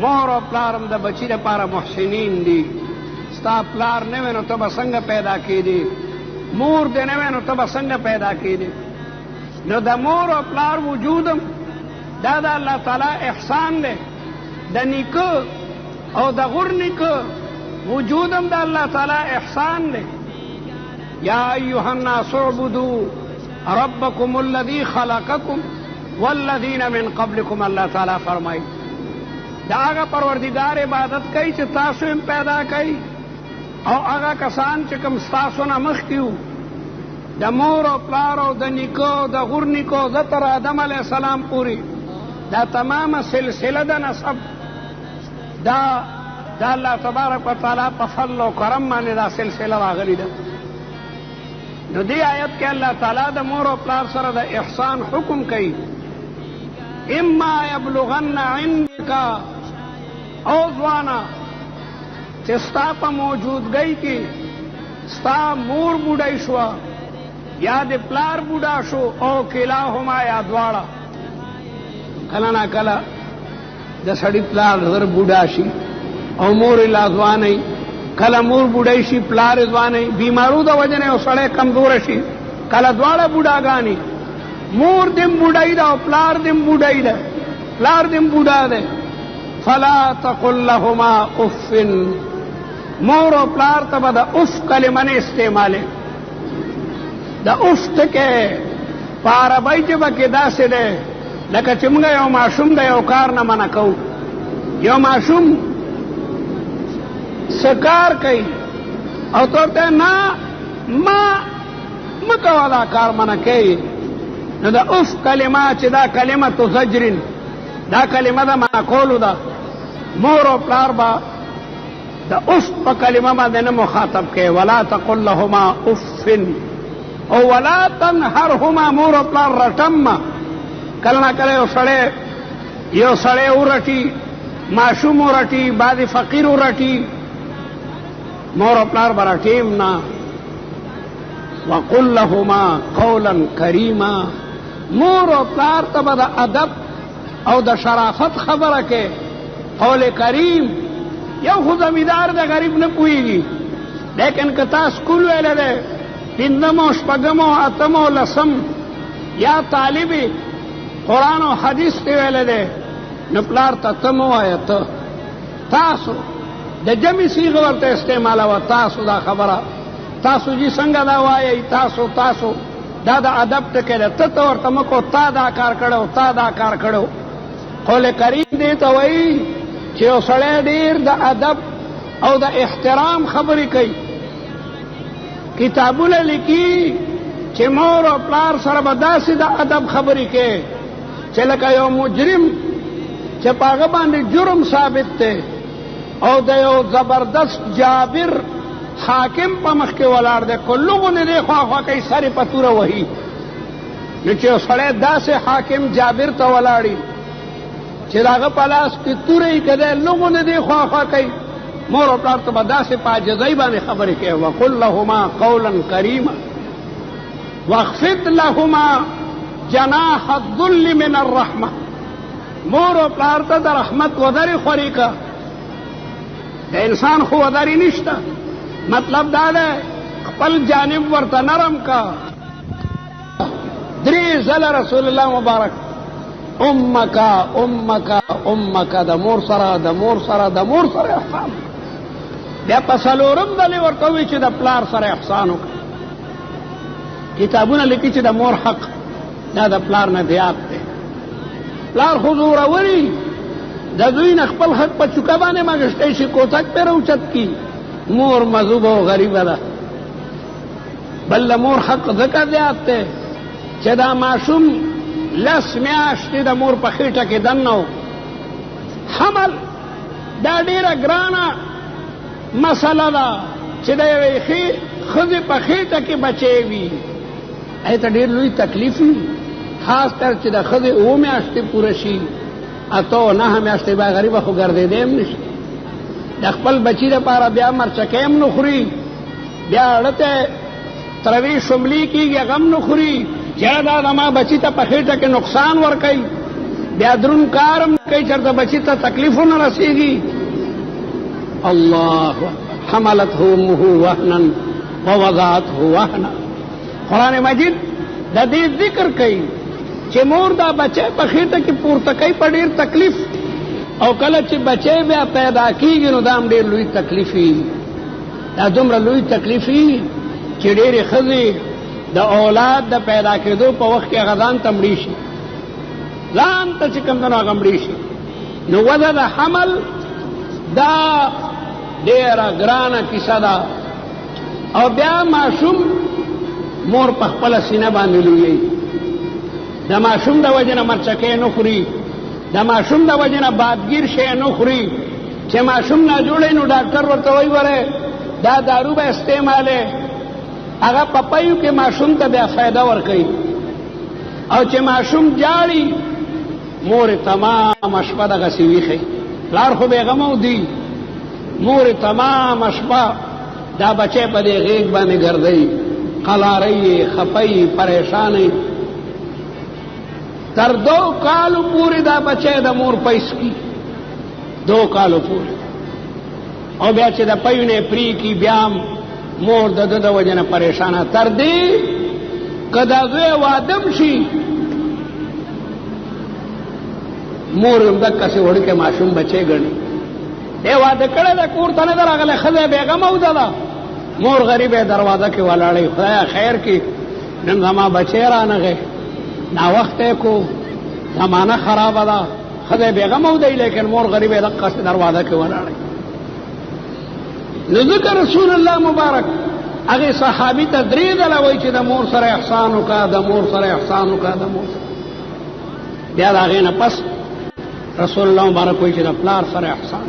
مور او پلارم د بچی لپاره محسنین دي. ستا پلار نه وي نو ته به څنګه پیدا کېدې؟ مور دې نه وي نو ته به څنګه پیدا کېدې؟ نو د مور او پلار وجودم دا د الله تعالی احسان دی. د نیکه او د غور نیکه وجودم د الله تعالی احسان دی. یا ایها الناس اعبدوا ربکم الذی خلقکم والذین من قبلکم. الله تعالی فرمایي دا هغه پروردگار عبادت کوي چې تاسو هم پیدا کوي او هغه کسان چې کوم ستاسو نه مخکې وو د مور او پلار او د نیکه او د غور نیکه زه تر آدم علیه السلام پورې دا تمامه سلسله د نسب دا د الله تبارک وتعالی په فضل او کرم باندې دا سلسله راغلې ده. نو دې آیت کې الله تعالی د مور او پلار سره د احسان حکم کوي. اما یبلغن عندک او ځوانا چې ستا په موجودګۍ کې ستا مور بوډۍ شوه یا د پلار بوډا شو او کلاهما یا دواړه. کله نا کله د سړي پلار زر بوډا شي او مور یې لا ځوانۍ، کله مور بوډۍ شي پلار یې ځوانۍ، بیمارو د وجې نه یو سړی کمزوره شي، کله دواړه بوډاګانې، مور دم بوډۍ ده او پلار دم بوډۍ ده، پلار دم بوډا ده. فلا تقل لهما اف. مور او پلار ته به د اف کلمه نه استعمالې. د اف ټکی په عربۍ ژبه کې داسې دی لکه چې موږ یو ماشوم د یو کار نه منع کوو. یو ماشوم څه کار کوي او ته ورته نه مه کوه دا کار منع کوي، نو د اف کلمه چې دا کلمه زجرین، دا کلمه د منع کولو ده. مور او پلار به د اف په کلمه باندې نه مخاطب کوي. ولا تقل لهما اف او ولا تنهرهما. مور او پلار رټم کله نه کله یو سړی ورټي، ماشوم ورټي، بعضې فقیر ورټي، مور او پلار به رټیم نه. وقل لهما قولا کریما. مور او پلار ته به د ادب او د شرافت خبره کې قول کریم. یو خو زمیندار د غریب نه پوهېږي، لیکن که تا سکول ویلی دی پنځم او شپږم او اتم او لسم یا طالب قرآن او حدیث ته ویلی دی نو پلار ته ته مه وایه، ته تاسو د جمع صیغه ورته استعمالوه. تاسو دا خبره تاسو جی څنګه دا وایئ، تاسو دا د ادب ټکی دی. ته ورته مه کو تا دا کار کړی، تا دا کار کړی. قول کریم دې ته وایي چې یو سړی ډېر د ادب او د احترام خبرې کوي. کتابونه لیکي چې مور او پلار سره به داسې د ادب خبرې کوي چې لکه یو مجرم چې په هغه باندې جرم ثابت دی او د یو زبردست جابر حاکم په مخ کې ولاړ دی، کلغونه دی خواخوا کوي، سر یې په توره وهي. نو چې یو سړی داسې حاکم جابر ته ولاړي چې د هغه په لاس کې توره یې که دی لغونه دی خواخوا کوي، مور او پلار ته به داسې په عاجزۍ باندې خبرې کوي. وقل لهما قولا کریما واخفض لهما جناح الذل من الرحمه. مور او پلار ته د رحمت ودرې خورې که. د انسان خو ودرې نشته، مطلب دا ده خپل جانب ورته نرم کا. 3 ځله رسول الله مبارک امک د مور سره احسان. بیا په 4م ځلې ورته وایي چې د پلار سره احسان وکړه. کتابونه لیکي چې د مور حق دا د پلار نه زیات دی. پلار خو زوروري د دوی نه خپل حق په چوکه باندې مګشتی شي، کوتک پې راوچت کي. مور مذوبه او غریبه ده. بل د مور حق ځکه زیات دی چې دا ماشوم 10 میاشتې د مور په خېټه کې دننه و. حمل دا ډېره ګرانه مسله ده چې د یوې ښځې په خېټه کې بچی وي. ته ډېر لوی تکلیف وي، خاص کر چې د ښځې 7 میاشتې پوره شي، 8 او 9 میاشتې به غریبه خو ګرځېدی هم نه شي. د خپل بچي دپاره بیا مرچکۍ هم نه خوري، بیا اړه ته تروی شملي کېږي هغه هم نه خوري. چېرې دا زما بچي ته په خېټه کې نقصان ورکوي. بیا درون کارم کوي چېرته بچي ته تکلیفونه رسېږي. الله حملته امه وهنا ووضعته وهنا. قرآن مجید د دې ذکر کوي چې مور دا بچی په خېټه کې پورته کوي په ډېر تکلیف، او کله چې بچی بیا پیدا کېږي نو دا هم ډېر لوی تکلیف وي. دا دومره لوی تکلیف وي چې ډېرې ښځې د اولاد د پیدا کېدو په وخت کې هغه ځان ته مړي شي، ځان ته چې کوم دی هغه مړي شي. نو وضع د حمل دا ډېره ګرانه کیسه ده. او بیا ماشوم مور په خپله سینه باندې لویوي. د ماشوم د وجې نه مرچکۍ نه خوري، د ماشوم د وجې نه بادګیر شی نه خوري. چې ماشوم ناجوړی نو ډاکټر ورته وایي وره دا دارو به استعمالې، هغه په پیو کې ماشوم ته بیا فایده ورکوي. او چې ماشوم جاړي مور تمام شپه دغسې ویښی، پلار خو بېغمه دی، مور تمام شپه دا بچی په دې غېږ باندې ګرځوي، قلارۍ خپی پریشانۍ. تر 2 کالو پورې دا بچی د مور پیس کی، 2 کالو پورې. او بیا چې د پیو نه پرې کي بیا مور د ده د وجې نه پریشانه. تر دې که د هغې وادم شي مور هم دقسې وړوکی ماشوم بچی ګڼي. دی واده کړی دی، کور ته نه ده راغلی، ښځه بېغمه اوده ده، مور غریبه دروازه کې ولاړی، خدایا خیر کې نن زما بچی رانغی، ناوخته کو، زمانه خرابه ده، ښځه بېغمه ودی لیکن مور غریبه دقسې دروازه کې ولاړی. نو ځکه رسول الله مبارک هغې صحابي ته 3 ځله وایي چې د مور سره احسان وکړه، د مور سره احسان وکړه، د مور سره. بیا د هغې نه پس رسول الله مبارک وایي چې د پلار سره احسان